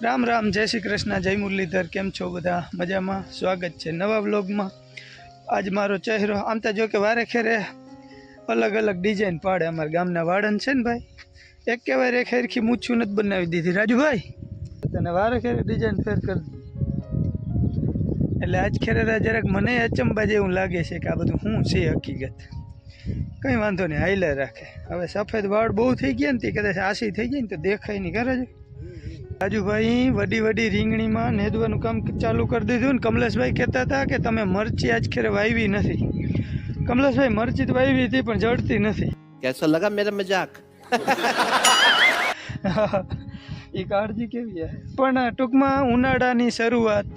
राम राम जय श्री कृष्ण जय मुरलीधर केम छो बधा मजा में स्वागत है नवा व्लॉग में। आज मारो चेहरो आम तो जो कि वारे खेरे अलग अलग डिजाइन पाड़े अमर गामना वाड़न छे ने भाई एक के वारे खेरखी मूछू नत बनावी दीधी राजू भाई तने वारे खेरे डिजाइन फेर कर दी એટલે આજ ખેરે જરાક મને અચંબા જેવું લાગે છે કે આ બધું શું છે હકીકત। કંઈ વાંધો નહીં હાઈલે રાખે। હવે સફેદ વાળ બહુ થઈ ગયા ને તે કદાચ આસી થઈ જાય ને તો દેખાય નહીં કરે છે। રાજુભાઈ વડી વડી રીંગણીમાં નેદવાનું કામ ચાલુ કરી દીધું ને કમલેશભાઈ કહેતા હતા કે તમે મરચી આજ ખેરે વાવી નથી। કમલેશભાઈ મરચી તો વાવી હતી પણ જડતી નથી। कैसा लगा मेरा मजाक? એ કાળજી કેવી છે પણ ટૂંકમાં ઉનાળાની શરૂઆત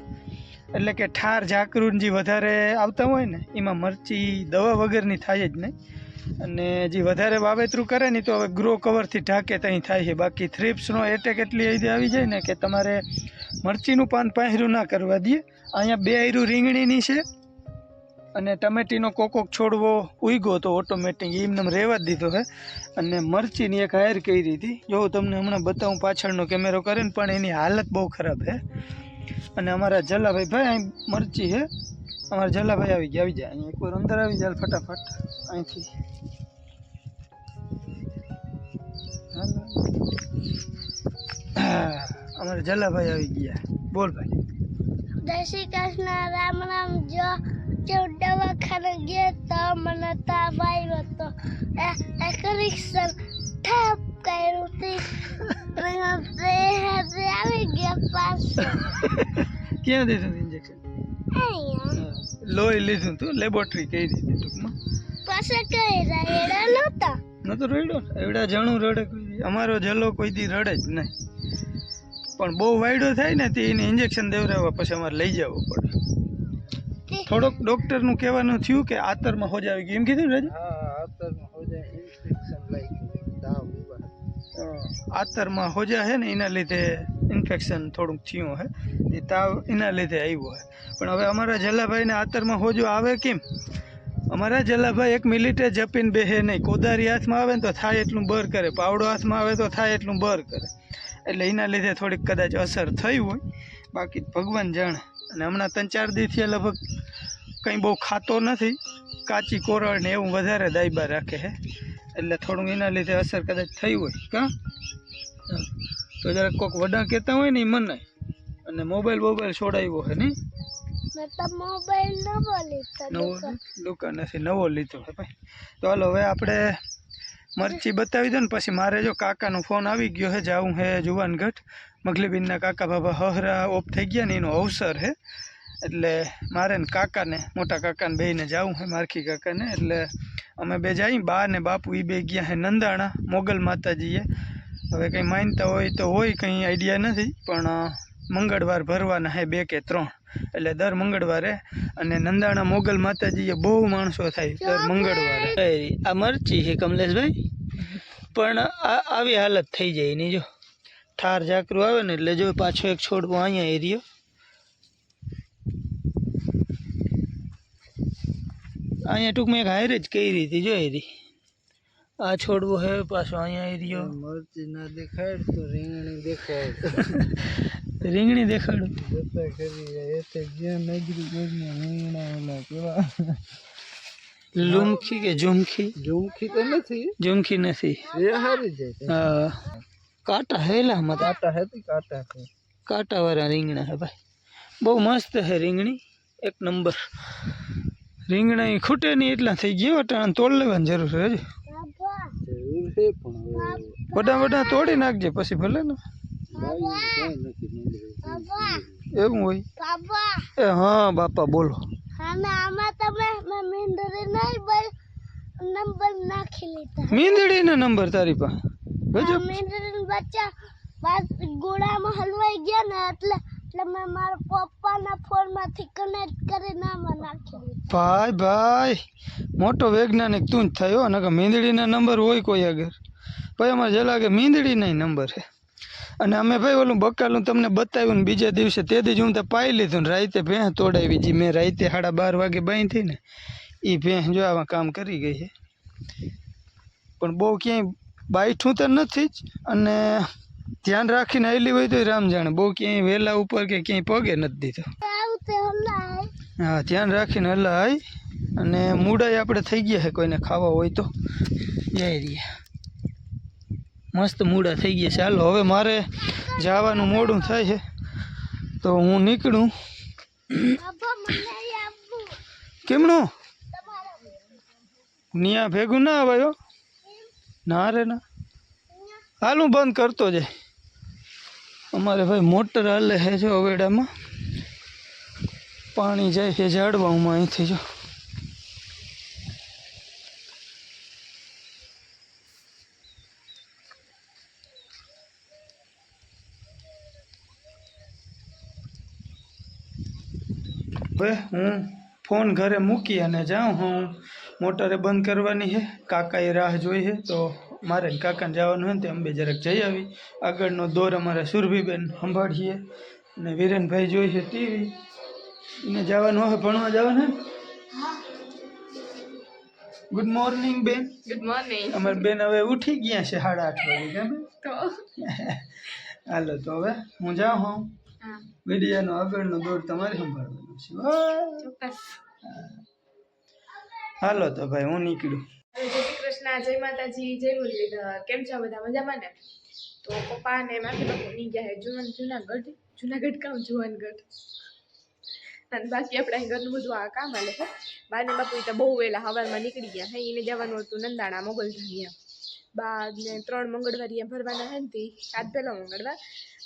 એટલે કે ઠાર ઝાકરું જે વધારે આવતા હોય ને એમાં મરચી દવા વગરની થાય જ નહીં અને જે વધારે વાવેતરું કરે ને તો હવે ગ્રો કવરથી ઢાકે ત્યાં થાય છે। બાકી થ્રિપ્સનો એટેક એટલી આવી જાય ને કે તમારે મરચીનું પાન પાંહરું ના કરવા દે। અહીંયા 2 આયરું રીંગણીની છે અને ટમેટીનો કોકોક છોડવો ઉગ્યો તો ઓટોમેટિક એમને રહેવા જ દીધો છે અને મરચીની એક હાયર કરી હતી જો તમને હમણાં બતાવું પાછળનો કેમેરો કરે ને પણ એની હાલત બહુ ખરાબ છે। અને અમારા જલાભાઈ ભાઈ અહીં મરચી છે અમારા જલાભાઈ આવી જાય અહીં એકવાર અંદર આવી જાય ફટાફટ અહીંથી અમારા જલાભાઈ આવી ગયા। બોલ ભાઈ જય શ્રી કૃષ્ણ રામ રામ। જો દવાખાને ગયા તો મને તાવ આવ્યો તો એક રિક્ષા ઠાપ કર્યું તે આવી ગયા પાછું। ક્યાં દીધું ઇન્જેક્શન? લોહી લીધું તું લેબોરેટરી કરી દીધી ટૂંકમાં પાછા કઈ રેડા નહોતા નતો રડ્યો એવડા જણું રડે કોઈ અમારો જલો કોઈ દી રડે જ નહીં પણ બહુ વાયડો થાય ને તે એને ઇન્જેક્શન દેવડાવવા પછી અમારે લઈ જવો પડે। થોડોક ડોક્ટરનું કહેવાનું થયું કે આતરમાં હોજ આવી ગયું એમ કીધું રાજ? આતરમાં હોજા છે ને એના લીધે ઇન્ફેક્શન થોડુંક થયું હે એ તાવ એના લીધે આવ્યો હે પણ હવે અમારા જલાભાઈને આતરમાં હોજો આવે કેમ? અમારા જલાભાઈ 1 મિનિટે જપીને બેહે નહીં। કોદારી હાથમાં આવે ને તો થાય એટલું બર કરે, પાવડો હાથમાં આવે તો થાય એટલું બર કરે એટલે એના લીધે થોડીક કદાચ અસર થઈ હોય બાકી ભગવાન જાણે। અને હમણાં 3-4 દીથી લગભગ કંઈ બહુ ખાતો નથી કાચી કોરળ ને એવું વધારે દાયબા રાખે છે એટલે થોડું એના લીધે અસર કદાચ થઈ હોય કાં તો જરાક કોઈક વડા કહેતા હોય ને એ મનાય। અને મોબાઈલ છોડાવ્યો છે નહીં મોબાઈલ નવો દુકાન નથી નવો લીધો છે ભાઈ। તો હાલો હવે આપણે મરચી બતાવી દો ને પછી મારે જો કાકાનો ફોન આવી ગયો છે જાવું હે જુવાનગઢ મગલીબીનના કાકા બાબા હહરા ઓફ થઈ ગયા ને એનો અવસર છે એટલે મારે ને કાકાને મોટા કાકાને બેયને જવું છે મારખી કાકાને એટલે અમે બે જઈ બા ને બાપુ એ બે ગયા હે નંદાણા મોગલ માતાજીએ। હવે કંઈ માનતા હોય તો હોય કંઈ આઈડિયા નથી પણ મંગળવાર ભરવાના હે 2 કે 3 એટલે દર મંગળવારે અને નંદાણા મોગલ માતાજીએ બહુ માણસો થાય દર મંગળવારે। આ મરચી છે કમલેશભાઈ પણ આવી હાલત થઈ જાય એની જો ઠાર ઝાકરું આવે ને એટલે જો પાછો એક છોડવો અહીંયા એરિયો અહીંયા ટૂંકમાં એક હાયર જ કરી હતી જો એરી આ છોડવો હે પાછો અહીંયા એરિયો મરચી ના દેખાડ તો રીંગણી દેખાડ રીંગણી દેખાડું લુમખી કે ઝુમખી? ઝુમખી તો નથી, ઝુમખી નથી હા કાંટા હેલા મત કાંટા વાળા રીંગણા હે ભાઈ બહુ મસ્ત હે રીંગણી એક નંબર। રીંગણા ખૂટે નહીં એટલા થઈ ગયો એટલે તોડ લેવાની જરૂર છે હજી વડા તોડી નાખજે પછી ભલે ને એવું હોય એ હા બાપા બોલો મીંદડીનો નંબર તારી પાસે ગોળામાં હલવાઈ ગયા ને એટલે મેં મારા પપ્પાના ફોનમાંથી કનેક્ટ કરીને આમાં નાખ્યો। ભાઈ મોટો વૈજ્ઞાનિક તું જ થયો ને કે મીંદડીના નંબર હોય કોઈ આગળ ભાઈ અમારે જલા કે મીંદડીના નંબર છે। અને અમે ભાઈ ઓલું બકાલું તમને બતાવ્યું ને બીજા દિવસે તે દી હું તો પાઈ લીધું ને રાતે ભેંસ તોડાવી જે મેં રાતે 12:30 વાગે બાંધી ને એ ભેંસ જો આમાં કામ કરી ગઈ છે પણ બહુ ક્યાંય બાઈઠું તો નથી જ અને ધ્યાન રાખીને આવેલી હોય તો રામ જાણે, બહુ ક્યાંય વેલા ઉપર કે ક્યાંય પગે નથી દીધો. આવું તે હલાય. હા, ધ્યાન રાખીને હલાય. અને મૂડાઈ આપણે થઈ ગયા છે, કોઈને ખાવા હોય તો જઈ રહ્યા. મસ્ત મૂડા થઈ ગયા છે. હાલો હવે મારે જવાનું મોડું થાય છે તો હું નીકળું. બાબા મને આપવું. કેમનું તમારા નિયા ભેગું ના આવાયો? ના રે ના. હાલ હું બંધ કરતો જાય. અમારે ભાઈ મોટર હાલે છે જો અવેડામાં, પાણી જાય છે ઝાડવામાં અહીંથી જો. હવે હું ફોન ઘરે મૂકી અને જાઉં. હું મોટરે બંધ કરવાની છે, કાકાએ રાહ જોઈ છે તો મારે ને કાકાને જવાનું હોય ને તે અંબે જરાક જઈ આવી. આગળનો દોર અમારા સુરભીબેન સંભાળીએ અને વિરેનભાઈ જોઈ છે ટીવી. એને જવાનું હવે ભણવા જવાનું હે. ગુડ મોર્નિંગ બેન. Good morning. અમારા બેન હવે ઉઠી ગયા છે 8:30 વાગે. કેમ તો હાલો તો હવે હું જાઉં. હું હા, મીડિયાનો આગળનો દોર તમારે સંભાળવાનો છે. વાહ. ચોક્કસ. હાલો તો ભાઈ હું નીકળું. જય શ્રી કૃષ્ણ, જય માતાજી, જય મુરલીધર. કેમ છો બધા? મજામાં ને? તો પપ્પા ને માસી બાપુ ની ગયા હે જુનાગઢ કામ જુવાનગઢ. અને બાકી આપણે અહીં ઘરનું બધું આ કામ હાલે છે. બા ને બાપુ તો બહુ વહેલા સવારમાં નીકળી ગયા હે. એને જવાનું હતું નંદાણા મોગલધામ. બા ને 3 મંગળવાર અહીંયા ભરવાના હે ને તે આજ પહેલો મંગળવાર.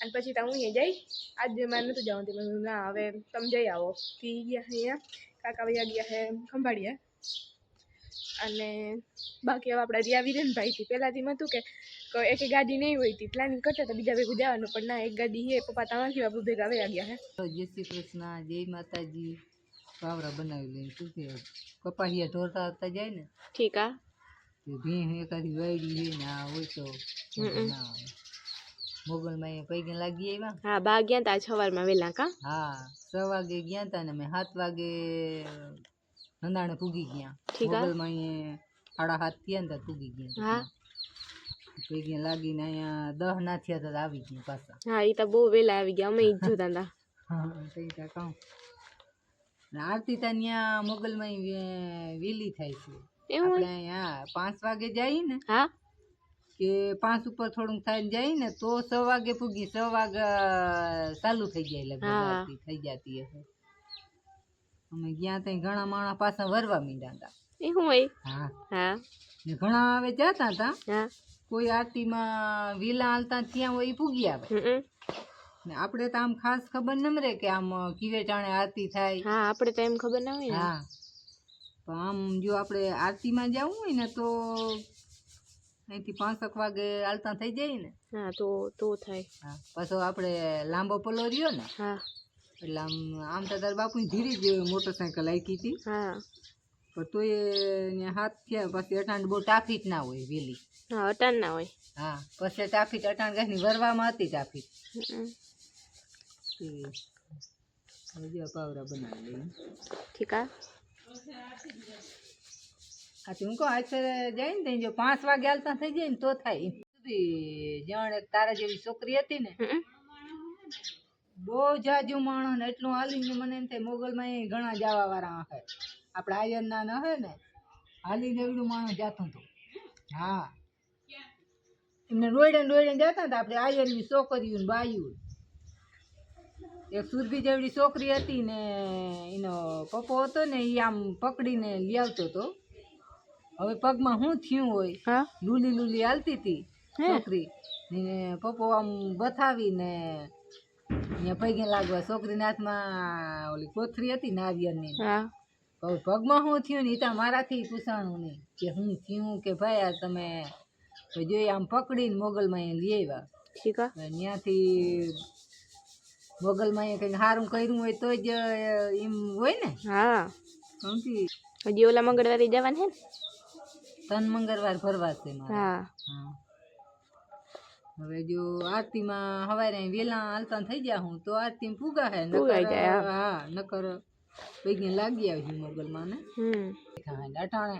અને પછી તો હું અહીંયા જઈ. આજે મારે નહોતું જવાનું તે મેં ના હવે તમે જઈ આવો. તે ગયા અહીંયા કાકા વૈયા ગયા હે ખંભાળિયા. અને બાકી હવે આપણે રિયા વિરેનભાઈ થી પહેલાંથી હતું કે એક ગાડી નહીં હોય તી પ્લાનિંગ કરતા હતા બીજા ભેગું જવાનું, પણ ના એક ગાડી હે પપ્પા તમારથી બાપુ ભેગા વયા ગયા હે. જય શ્રી કૃષ્ણ, જય માતાજી. પાવડા બનાવી લઈને શું કે કપાસિયા ઢોરતા આવતા જાય ને ઠીક આ તે ભીં એકાદી વાયડી છે ને આ હોય તો ના આવે. મોગલમાં એ પૈકી લાગી આવ્યા. હા બા ગયા તા સવારમાં વહેલા કા. હા 6 વાગે ગયા તા ને અમે 7 વાગે નંદાણે પૂગી ગયા. ઠીક આ. મોગલમાં એ 7:30 થયા ને પૂગી ગયા. હા પૈકી લાગીને અહીંયા 10 ના થયા તો આવી ગયા પાછા. હા એ તો બહુ વહેલા આવી ગયા, અમે ઈ જ જોતા હતા. હા તો એ કામ આરતી તા ત્યાં મોગલમાં વેલી થાય છે. એવું આપણે અહીંયા 5 વાગે જઈએ ને હા કે 5 ઉપર થોડુંક થાય જાય ને તો 6 વાગે પૂગી. 6 વાગે ચાલુ થઈ જાય લગભગ હા. આરતી થઈ જતી હશે. અમે ગયા ત્યાં ઘણા માણસ પાછા વરવા મીંડા હતા. એવું હોય. હા હા ને ઘણા હવે જતા હતા. હા કોઈ આરતીમાં વેલા હાલતા ત્યાં હોય ઈ પૂગી આવે. ને આપણે તો આમ ખાસ ખબર ન રહે કે આમ કીવે ટાણે આરતી થાય. હા આપણે તો એમ ખબર ના હોય ને. હા તો આમ જો આપણે આરતીમાં જવું હોય ને તો અહીંથી 5 વાગે હાલતા થઈ જાય ને. હા તો થાય. હા પાછો આપણે લાંબો પલો રહ્યો ને હા એટલે આમ તો તાર બાપુની ધીરે જ મોટરસાયકલ હાંકી હતી. હા પણ તોય ત્યાં હાથ થયા પછી અટાણ બહુ ટ્રાફિક ના હોય વેલી. હા અટાણ ના હોય. હા પછી ટ્રાફિક અટાણ કઈ વરવામાં હતી ટ્રાફિક. હવે પાવડા બનાવી લઈએ. ઠીક આ હા તો હું કહું અત્યારે જાય ને ત્યાં જો 5 વાગે હાલતા થઈ જાય ને તો થાય. જાણે તારા જેવી છોકરી હતી ને બહુ જાજુ માણસ ને એટલું હાલીને મને એમ થાય મોગલમાં એ ઘણા જવા વાળા હે. આપણે આયરના ન હે ને હાલીને એવડું માણસ જાતું હતું. હા એમને રોડે જતા હતા આપણે આયરની છોકરીઓ ને બાયું. એક સુરભી જેવડી છોકરી હતી ને એનો પપ્પો હતો ને એ આમ પકડીને લઈ આવતો હતો. હવે પગમાં શું થયું હોય હા લૂલી હાલતી હતી છોકરી ને પપ્પો આમ બતાવીને અહીંયા પગે લાગવા છોકરીના હાથમાં ઓલી કોથરી હતી નારિયેળની. હા હવે પગમાં શું થયું ને એ તો મારાથી પૂછાણું નહીં કે શું થયું કે ભાઈ આ તમે તો જોઈ આમ પકડીને મોગલમાં એ લઈ આવ્યા. ઠીક આ ત્યાંથી મોગલમાં એ કંઈક સારું કર્યું હોય તો જ એમ હોય ને. હા સમજી હજી ઓલા મંગળવારે જવાનું હે ને. 3 મંગળવાર ભરવા છે મારે. હા હા હવે જો આરતીમાં સવારે વેલા હાલતા થઈ ગયા હું તો આરતી પૂગા હે પૂગાઈ જાય, હા. હા નકર પૈકી લાગી આવી મોગલમાં ને. અટાણે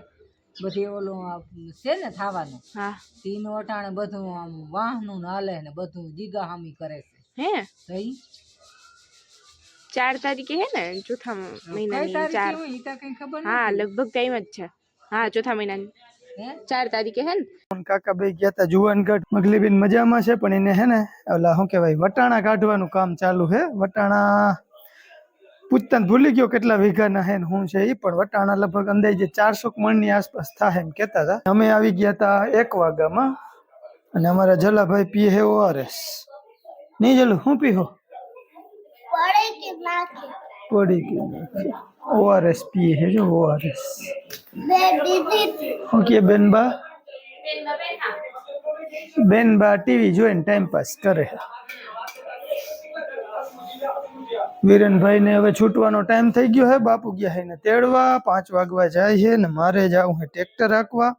બધી ઓલું આ છે ને થવાનું હા તીનું અટાણે બધું આમ વાહનું ને હાલે ને બધું જીગા હામી કરે છે હે તઈ 4 તારીખે હે ને ચોથા કઈ મહિનાની તારીખે 4 હોય ઈ તો કઈ ખબર હા નથી લગભગ ટાઈમ જ છે હા ચોથા મહિનાની હે 4 તારીખે હે ને કાકા ભાઈ ગયા હતા જુવાનગઢ. મગલીબેન મજામાં છે, પણ એને હે ને ઓલા શું કહેવાય વટાણા કાઢવાનું કામ ચાલુ છે. વટાણા પૂછતા ભૂલી ગયો કેટલા વીઘાના હે ને શું છે એ, પણ વટાણા લગભગ અંદાજે 400 મણની આસપાસ થાય એમ કહેતા હતા. અમે આવી ગયા હતા 1 વાગ્યામાં અને અમારા જલાભાઈ પીએ હે ઓઆરએસ. નહીં જલું શું પીહો? પડે કે નાખે પડી ગયું ઓઆરએસ પીએ હે જો ઓઆરએસ. બે દીદી શું કે બેનબા? બેનબા ટીવી જોઈને ટાઈમ પાસ કરે. વિરેનભાઈ ને હવે છૂટવાનો ટાઈમ થઈ ગયો હે. બાપુ ગયા હે ને તેડવા, 5 વાગવા જાય છે ને મારે જાવું હે ટ્રેક્ટર હાંકવા.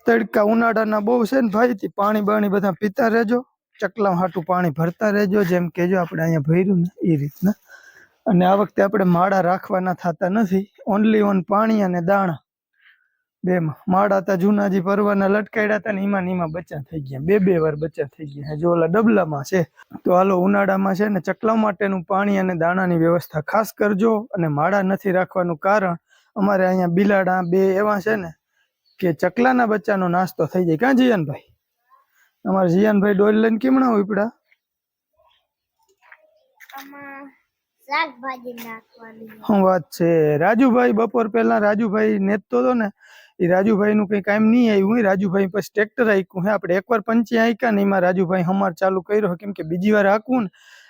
તડકા ઉનાળાના બહુ છે ને ભાઈ, થી પાણી બાણી બધા પીતા રહેજો, ચકલા હાટું પાણી ભરતા રહેજો, જેમ કે જો આપણે અહીંયા ભર્યું ને એ રીતના. અને આ વખતે આપણે માળા રાખવાના થતા નથી, ઓનલી ઓન પાણી અને દાણા બેમાં. માળા તા જૂનાજી પરવાના લટકાડ્યા હતા ને એમાં બચ્ચા થઈ ગયા, 2 વાર બચ્ચા થઈ ગયા. જો ઓલા ડબલામાં છે. તો હાલો ઉનાળામાં છે ને ચકલા માટેનું પાણી અને દાણાની વ્યવસ્થા ખાસ કરજો. અને માળા નથી રાખવાનું કારણ અમારે અહીંયા બિલાડા 2 એવા છે ને કે ચકલાના બચ્ચાનો નાસ્તો થઈ જાય. ક્યાં જીયાનભાઈ? અમારે જીયાનભાઈ ડોલ લઈને કેમણા ઉપડ્યા? આમાં શાકભાજી નાખવાની શું વાત છે. રાજુભાઈ બપોર પહેલા રાજુભાઈ નેતતો હતો ને, એ રાજુભાઈ નું કઈ કામ નહીં આવ્યું. રાજુભાઈ પછી ટ્રેક્ટર હાંક્યું હે. આપણે 1 વાર પંચી હાંક્યા ને એમાં રાજુભાઈ હમાર ચાલુ કર્યો, કેમ કે બીજી વાર હાંકવું ને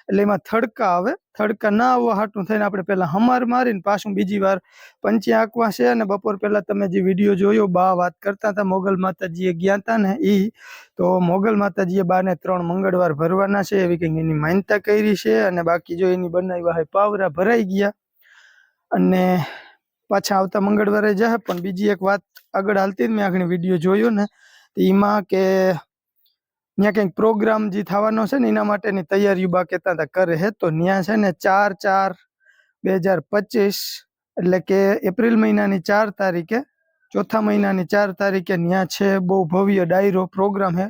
એટલે એમાં થડકા આવે. થડકા ના આવવા હાટું થઈને આપણે પેલા હમાર મારીને પાછું બીજી વાર પંચી હાંકવા છે. અને બપોર પહેલા તમે જે વિડીયો જોયો, બા વાત કરતા હતા મોગલ માતાજીએ ગયા હતા ને એ, તો મોગલ માતાજીએ બાને 3 મંગળવાર ભરવાના છે એવી કંઈક એની માન્યતા કરી છે. અને બાકી જો એની બનાવ્યા હોય પાવરા ભરાઈ ગયા અને પાછા આવતા મંગળવારે જાય. પણ બીજી એક વાત આગળ હાલતી મેં આગળ વિડીયો જોયો ને એમાં કે ત્યાં કંઈક પ્રોગ્રામ જે થવાનો છે ને એના માટેની તૈયારીઓ બા કહેતા હતા કરે છે. તો ત્યાં છે ને 4/4/2025 એટલે કે એપ્રિલ મહિનાની 4 તારીખે, ચોથા મહિનાની 4 તારીખે ત્યાં છે બહુ ભવ્ય ડાયરો પ્રોગ્રામ છે.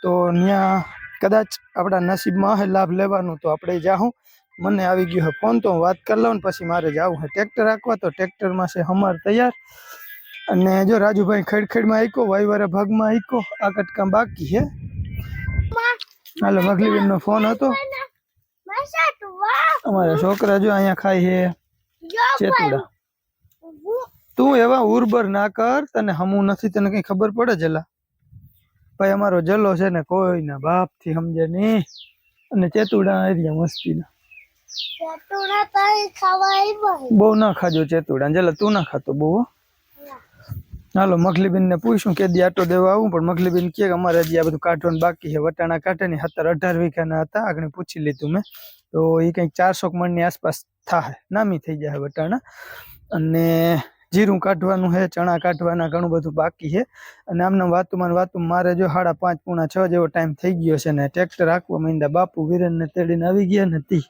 તો ત્યાં કદાચ આપણા નસીબમાં હે લાભ લેવાનું, તો આપણે જાઉં. મને આવી ગયો છે ફોન, તો હું વાત કરી લઉં ને પછી મારે જવું છે ટ્રેક્ટર હાંકવા. તો ટ્રેક્ટરમાં છે હમાર તૈયાર. અને જો રાજુભાઈ ખેડખેડમાં આઈકો, વાયવાળા ભાગમાં આઈકો, આ કટકામ બાકી છે. હાલો મગલીબેન નો ફોન હતો. મસાટ વાહ અમારા છોકરા જો અહીંયા ખાય છે ચેતુડા. તું એવા ઉર્બર ના કર, તને હમું નથી, તને કઈ ખબર પડે જલા? ભાઈ અમારો જલો છે ને કોઈના બાપ થી સમજે નહીં. અને ચેતુડા એરિયા મસ્તીના ચતુડા તારી ખાવા આવ્યો બહુ ના ખાજો ચેતુડા. જલા તું ના ખાતો બહુ હો. હાલો મગલીબેન ને પૂછ્યું કે દી આટો દેવા આવું, પણ મગલીબેન કે અમારે હજી આ બધું કાઢવાનું બાકી છે. વટાણા કાઢે ને 17-18 વીઘાના હતા, આગળ પૂછી લીધું મેં. તો એ કંઈક 400 મણની આસપાસ થાય, નામી થઈ જાય વટાણા. અને જીરું કાઢવાનું છે, ચણા કાઢવાના, ઘણું બધું બાકી છે. અને આમને વાતુમાં મારે જો 5:30-6 જેવો ટાઈમ થઈ ગયો છે ને ટ્રેક્ટર હાંકવા માંડ્યા. બાપુ વિરેન ને તેડીને આવી ગયા નથી.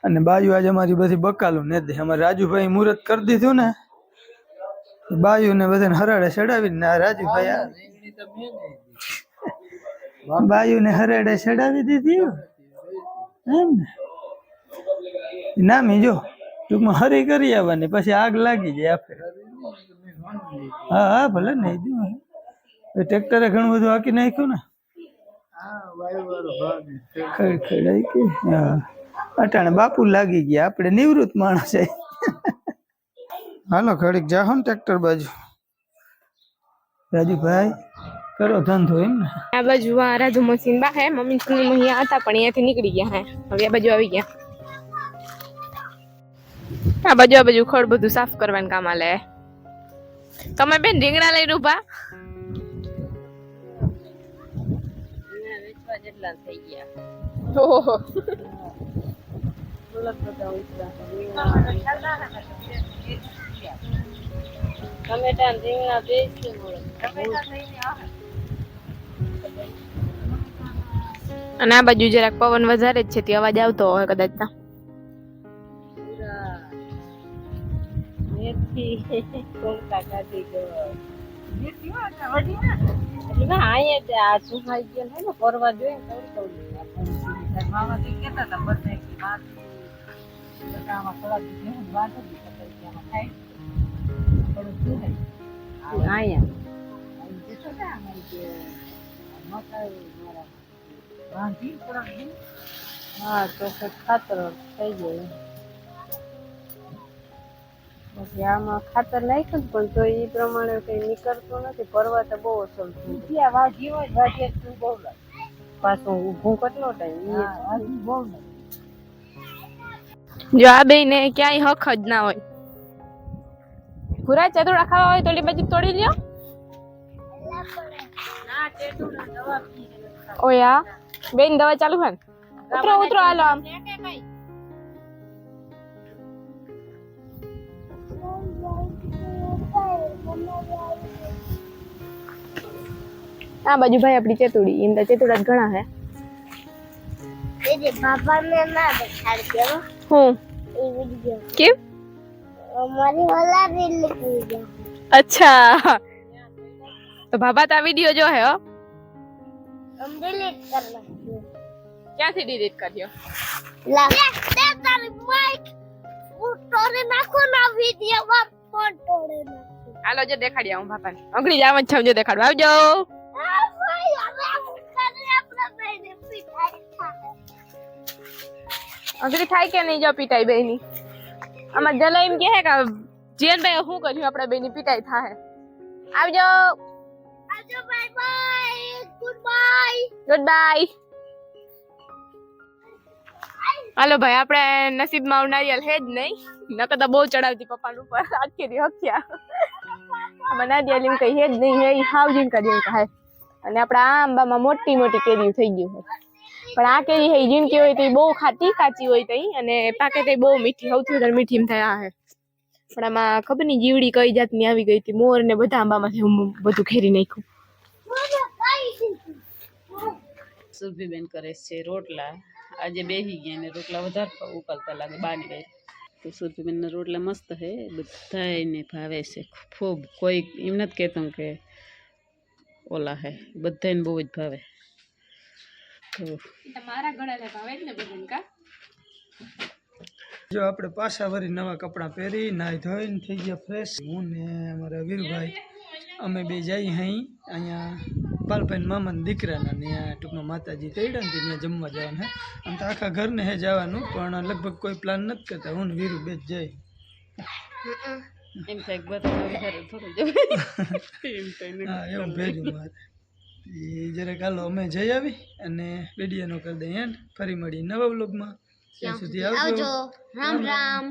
અને બાજુ આજે અમારી બધી બકાલું ને દે. અમારે રાજુભાઈ મુહૂર્ત કરી દીધું ને, બાયુ ને બધાને હરાડે ચડાવીને રાજુભાઈ બાયુ ને હરાડે ચડાવી દીધી એમ ને. નામી જો ટૂંકમાં હરી કરી આવવાની, પછી આગ લાગી જાય આપણે. હા હા ભલે નહીં ટ્રેક્ટરે ઘણું બધું હાકી નાખ્યું ને, ખડખડાઈ ગઈ. હા અટાણે બાપુ લાગી ગયા, આપણે નિવૃત્ત માણસ છે. હાલો ઘડીક જાહો ને ટ્રેક્ટર બાજુ. રાજુભાઈ કરો ધંધો એમ ને? આ બાજુ આ રાજુ મશીન બા હે, મમ્મી સુની અહીંયા હતા પણ અહીંયાથી નીકળી ગયા હે, હવે આ બાજુ આવી ગયા. આ બાજુ ખડ બધું સાફ કરવાનું કામ આલે. તમે બેન રીંગણા લઈ રૂપા વેચવા જેટલા થઈ ગયા. ઓહો ટમેટા રીંગણા અને આ બાજુ જરાક પવન વધારે જ છે, તે અવાજ આવતો હોય કદાચ. પૂરા નથી કોણતા કાઢી ગયો નીતિ હો એટલે વડી ના એટલે ના આયા જ આ સુખાઈ ગયો ને પરવા જોઈએ તો મામા તે કહેતા હતા બધે કે વાત બધામાં થોડા દિવસ વાત હતી કે આમાં થાય થોડું શું થાય આયા જે તો ના અમારી જે મકાઈ મારા બાંધી થોડાક દિન હા તો ખાતર થઈ જાય પછી આમાં ખાતર નાખ્યું પણ તો એ પ્રમાણે કઈ નીકળતું નથી પરવા તો બહુ અસર થયું વાજી હોય વાજી તું બહુ પાછું ઊભું કેટલો ટાઈમ બહુ જો આ બે ને ક્યાંય હક જ ના હોય પૂરા ચતુડા ખાવા હોય તો ઓલી બાજુ તોડી લ્યો ના ચેટુડા દવા પી ઓયા બેન દવા ચાલુ હે ઉતરો ઉતરો હાલો આમ આ બાજુ ભાઈ આપડી ચેતુડી એમ તો ચેતુડા ઘણા હે એ બાપાને ના દેખાડજો હું એ વિડિયો કેમ અમારી ઓલા રીલ નીકળી ગયા અચ્છા તો બાબા તો આ વિડિયો જો હે હો हम डिलीट कर रहे ક્યાંથી ડિલીટ કર્યો ला दे तारी माइक वो तोड़े नाखो ना वीडियो में फोन तोड़े ना હાલો જો દેખાડી આવું બાપાને અંગળી જાવ જ છે જો દેખાડવા આવજો भाई अरे करे अपना बेटे पिटाई था અંગળી થાય કે નહીં જો પીટાઈ બેની અમાર જલા એમ કહે કે જીયનભાઈ શું કર્યું આપડા બેની પીટાઈ થાય આવજો आजो bye bye good bye good bye હાલો ભાઈ આપણે નસીબમાં આવનારિયલ હે જ નહીં નકર તો બહુ ચડાવતી પપ્પાનું ઉપર આખી દી હક્યા આમાં નારિયેલ એમ કઈ હે જ નહીં હે હાવ જીમ કરી કહે અને આપણા આ આંબામાં મોટી મોટી કેરી થઈ ગયું હોય પણ આ કેરી હે જીણકી હોય તો ઈ બહુ ખાટી કાચી હોય તઈ અને પાકે તો બહુ મીઠી સૌથી વધારે મીઠી એમ થાય આ હે પણ આમાં ખબર નહીં જીવડી કઈ જાતની આવી ગઈ હતી મોર ને બધા આંબામાંથી હું બધું ખેરી નાખ્યું સુરભીબેન કરે છે રોટલા આજે બેહી ગયા ને રોટલા વધારે ઉકળતા લાગે બાની ગઈ તો સુરભીબેનના રોટલા મસ્ત હે બધાને ભાવે છે ખૂબ કોઈ એમ નથી કહેતું કે ઓલા હે બધાને બહુ જ ભાવે તો તમારા ગળાને ભાવે જ ને બધું કા જો આપણે પાછા વળી નવા કપડાં પહેરી નાહી ધોઈને થઈ ગયા ફ્રેશ હું ને અમારા વીરભાઈ અમે બે જઈ અહીંયા પાલભાઈ મામાના દીકરાના ત્યાં ટૂંકમાં માતાજી તૈડા ને ત્યાં જમવા જવાનું હે આમ તો આખા ઘરને હે જવાનું પણ લગભગ કોઈ પ્લાન નથી કરતા હું ને વીરુ બે જ જઈ એમ થાય બધા વધારે થોડું જવું એમ થાય હા એવું ભેજું મારે એ જરાક હાલો અમે જઈ આવી અને વિડીયોનો કરી દઈએ એન્ડ ફરી મળી નવા વ્લોગમાં ત્યાં સુધી આવજો राम राम